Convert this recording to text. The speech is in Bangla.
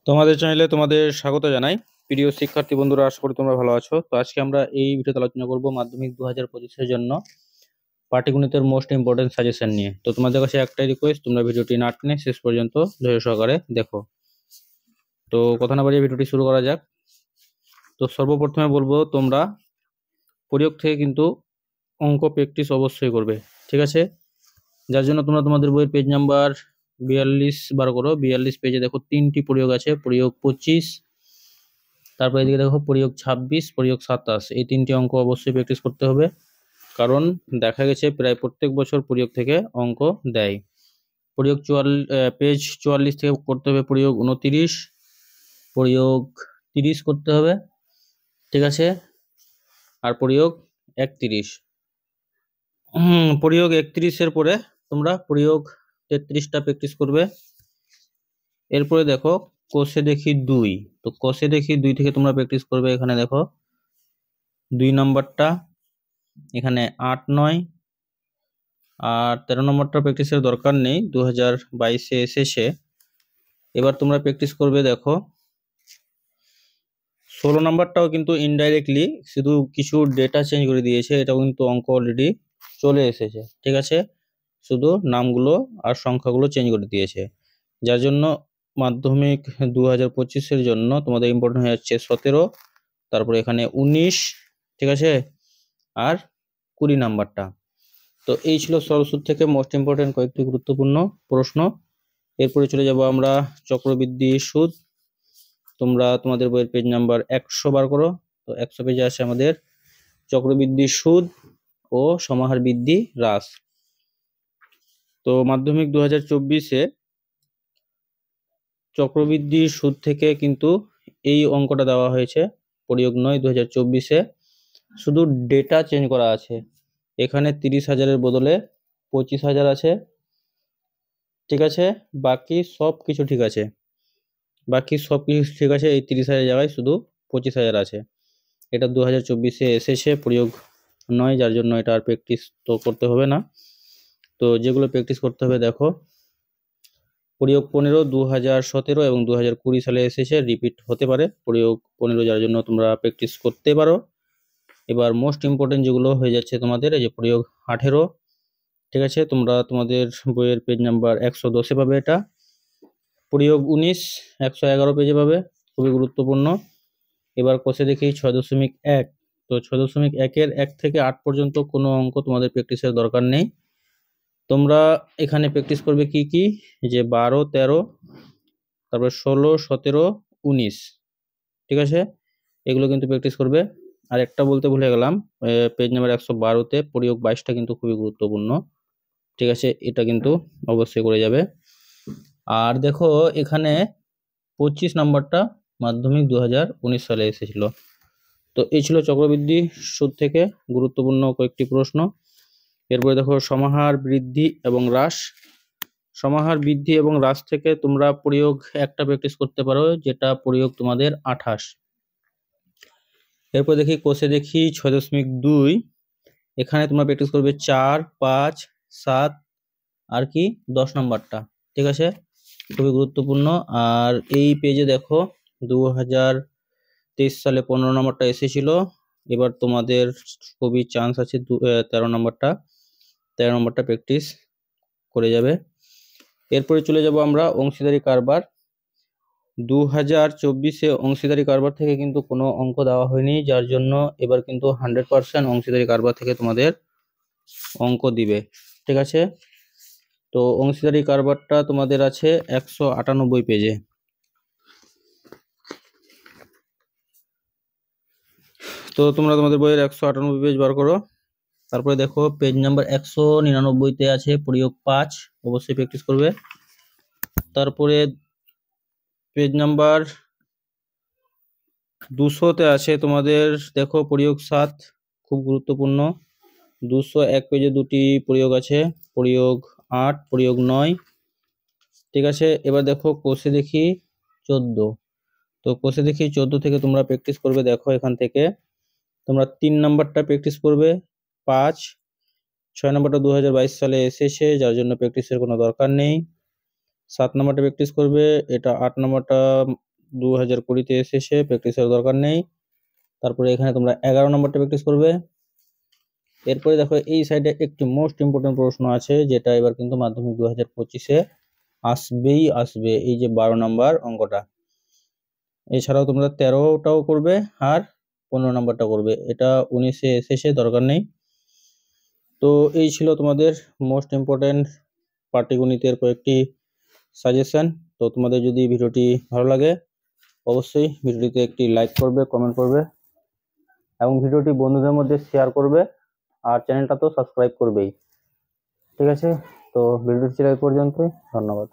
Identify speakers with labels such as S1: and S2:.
S1: তোমাদের চ্যানেলে তোমাদের স্বাগত জানাই। প্রিয় শিক্ষার্থী বন্ধুরা, আশা করি তোমরা ভালো আছো। তো আজকে আমরা এই ভিডিওতে আলোচনা করব মাধ্যমিক 2025-এর জন্য পাটিগণিতের মোস্ট ইম্পর্টেন্ট সাজেশন নিয়ে। তো তোমাদের কাছে একটাই রিকোয়েস্ট, তোমরা ভিডিওটি না টেনে শেষ পর্যন্ত ধৈর্য সহকারে দেখো। তো কথা না বাড়িয়ে ভিডিওটি শুরু করা যাক। তো সর্বপ্রথমে বলবো, তোমরা প্রয়োগ থেকে কিন্তু অঙ্ক প্র্যাকটিস অবশ্যই করবে, ঠিক আছে? যার জন্য তোমরা তোমাদের বইয়ের পেজ নাম্বার 42 বার করো। 42 পেজে দেখো 3টি প্রয়োগ আছে, প্রয়োগ 25, তারপর এদিকে দেখো প্রয়োগ 26, প্রয়োগ 27। এই 3টি অঙ্ক অবশ্যই প্র্যাকটিস করতে হবে, কারণ দেখা গেছে প্রায় প্রত্যেক বছর প্রয়োগ থেকে অঙ্ক দেয়। প্রয়োগ 44, পেজ 44 থেকে করতে হবে প্রয়োগ 29, প্রয়োগ 30 করতে হবে, ঠিক আছে? আর প্রয়োগ 31। প্রয়োগ 31-এর পরে তোমরা প্রয়োগ 33টা প্র্যাকটিস করবে। এরপরে দেখো কোষে দেখি 2। তো কোষে দেখি 2 থেকে তোমরা প্র্যাকটিস করবে। এখানে দেখো 2 নাম্বারটা, এখানে 8, 9 আর 13 নম্বরটা প্র্যাকটিসের দরকার নেই, 2022-এ এসেছে। এবার তোমরা প্র্যাকটিস করবে দেখো 16 নাম্বারটাও কিন্তু ইনডাইরেক্টলি শুধু কিছু ডেটা চেঞ্জ করে দিয়েছে, এটাও কিন্তু অঙ্ক অলরেডি চলে এসেছে, ঠিক আছে? শুধু নামগুলো আর সংখ্যাগুলো চেঞ্জ করে দিয়েছে, যার জন্য মাধ্যমিক 2025-এর জন্য তোমাদের ইম্পর্টেন্ট হয়ে যাচ্ছে 17, তারপরে এখানে 19, ঠিক আছে? আর 20 নাম্বারটা। তো এই ছিল সরল সুদ থেকে মোস্ট ইম্পর্টেন্ট কয়েকটি গুরুত্বপূর্ণ প্রশ্ন। এরপরে চলে যাব আমরা চক্রবৃদ্ধি সুদ। তোমরা তোমাদের বইয়ের পেজ নাম্বার 100 বার করো। তো 100 পেজে আসে আমাদের চক্রবৃদ্ধি সুদ ও সমাহার বৃদ্ধি হ্রাস। তো মাধ্যমিক 2024-এ চক্রবৃদ্ধি সুদ থেকে কিন্তু এই অঙ্কটা দেওয়া হয়েছে, প্রয়োগ 9, 2024-এ। শুধু ডেটা চেঞ্জ করা আছে, এখানে 30,000-এর বদলে 25,000 আছে, ঠিক আছে? বাকি সব কিছু ঠিক আছে, এই 30,000 জায়গায় শুধু 25,000 আছে। এটা 2024-এ এসেছে প্রয়োগ 9, যার জন্য এটা আর প্র্যাকটিস তো করতে হবে না। তো যেগুলো প্র্যাকটিস করতে হবে দেখো, প্রয়োগ 15 2017 এবং 2020 সালে এসেছে, রিপিট হতে পারে প্রয়োগ 15, যার জন্য তোমরা প্র্যাকটিস করতে পারো। এবার মোস্ট ইম্পর্টেন্ট যেগুলো হয়ে যাচ্ছে তোমাদের, এই যে প্রয়োগ 18, ঠিক আছে? তোমরা তোমাদের বইয়ের পেজ নাম্বার 110-এ পাবে এটা। প্রয়োগ 19 111 পেজে পাবে, খুবই গুরুত্বপূর্ণ। এবার কোষে দেখি 6.1। তো 6.1-এর 1 থেকে 8 পর্যন্ত কোনো অঙ্ক তোমাদের প্র্যাকটিসের দরকার নেই। তোমরা এখানে প্র্যাকটিস করবে কি কি, যে 12, 13, তারপর 16, 17, 19, ঠিক আছে? এগুলো কিন্তু প্র্যাকটিস করবে। আর একটা বলতে ভুলে গেলাম, পেজ নাম্বার 112-তে প্রয়োগ 22টা কিন্তু খুবই গুরুত্বপূর্ণ, ঠিক আছে? এটা কিন্তু অবশ্যই করে যাবে। আর দেখো এখানে 25 নাম্বারটা মাধ্যমিক 2019 সালে এসেছিল। তো এই ছিল চক্রবৃদ্ধি সুদ থেকে গুরুত্বপূর্ণ কয়েকটি প্রশ্ন। এরপরে দেখো সমাহার বৃদ্ধি এবং হ্রাস। সমাহার বৃদ্ধি এবং হ্রাস থেকে তোমরা প্রয়োগ একটা প্র্যাকটিস করতে পারো, যেটা প্রয়োগ তোমাদের 28। এরপর দেখি কোষে দেখি 6.2। এখানে তোমরা প্র্যাকটিস করবে 4, 5, 7 আর কি 10 নাম্বারটা, ঠিক আছে? খুবই গুরুত্বপূর্ণ। আর এই পেজে দেখো 2023 সালে 15 নম্বরটা এসেছিল। এবার তোমাদের খুবই চান্স আছে 13 নম্বরটা প্র্যাকটিস করে যাবে। এরপরে চলে যাব আমরা অংশীদারি কারবার। 2024-এ অংশীদারি কারবার থেকে কিন্তু কোনো অঙ্ক দেওয়া হয়নি, যার জন্য এবার কিন্তু 100% অংশীদারি কারবার থেকে তোমাদের অঙ্ক দিবে, ঠিক আছে? তো অংশীদারি কারবারটা তোমাদের আছে 198 পেজে। তো তোমরা তোমাদের বইয়ের 198 পেজ বার করো। তারপরে দেখো পেজ নাম্বার 199-তে আছে প্রয়োগ 5, অবশ্যই প্র্যাকটিস করবে। তারপরে পেজ নাম্বার 200-তে আছে তোমাদের দেখো প্রয়োগ 7, খুব গুরুত্বপূর্ণ। 201 পেজে 2টি প্রয়োগ আছে, প্রয়োগ 8, প্রয়োগ 9, ঠিক আছে? এবার দেখো কোষে দেখি 14। তো কোষে দেখি 14 থেকে তোমরা প্র্যাকটিস করবে। দেখো এখান থেকে তোমরা 3 নাম্বারটা প্র্যাকটিস করবে 5, 6 নাম্বারটা 2022 সালে এসেছে, যার জন্য প্র্যাকটিসের কোনো দরকার নেই। 7 নাম্বারটা প্র্যাকটিস করবে, এটা 8 নাম্বারটা 2020-তে এসেছে, প্র্যাকটিসের দরকার নেই। তারপরে এখানে তোমরা 11 নম্বরটা প্র্যাকটিস করবে। এরপরে দেখো এই সাইডে একটি মোস্ট ইম্পর্টেন্ট প্রশ্ন আছে, যেটা এবার কিন্তু মাধ্যমিক 2025-এ আসবে, এই যে 12 নম্বর অঙ্কটা। এছাড়াও তোমরা 13টাও করবে আর 15 নম্বরটা করবে, এটা 19-এ এসেছে, দরকার নেই। তো এই ছিল তোমাদের মোস্ট ইম্পর্টেন্ট পাটিগণিতের কয়েকটি সাজেশন। তো তোমাদের যদি ভিডিওটি ভালো লাগে অবশ্যই ভিডিওটিতে একটি লাইক করবে, কমেন্ট করবে এবং ভিডিওটি বন্ধুদের মধ্যে শেয়ার করবে, আর চ্যানেলটা তো সাবস্ক্রাইব করবেই। ঠিক আছে, তো ভিডিওটি ছিল এই পর্যন্তই, ধন্যবাদ।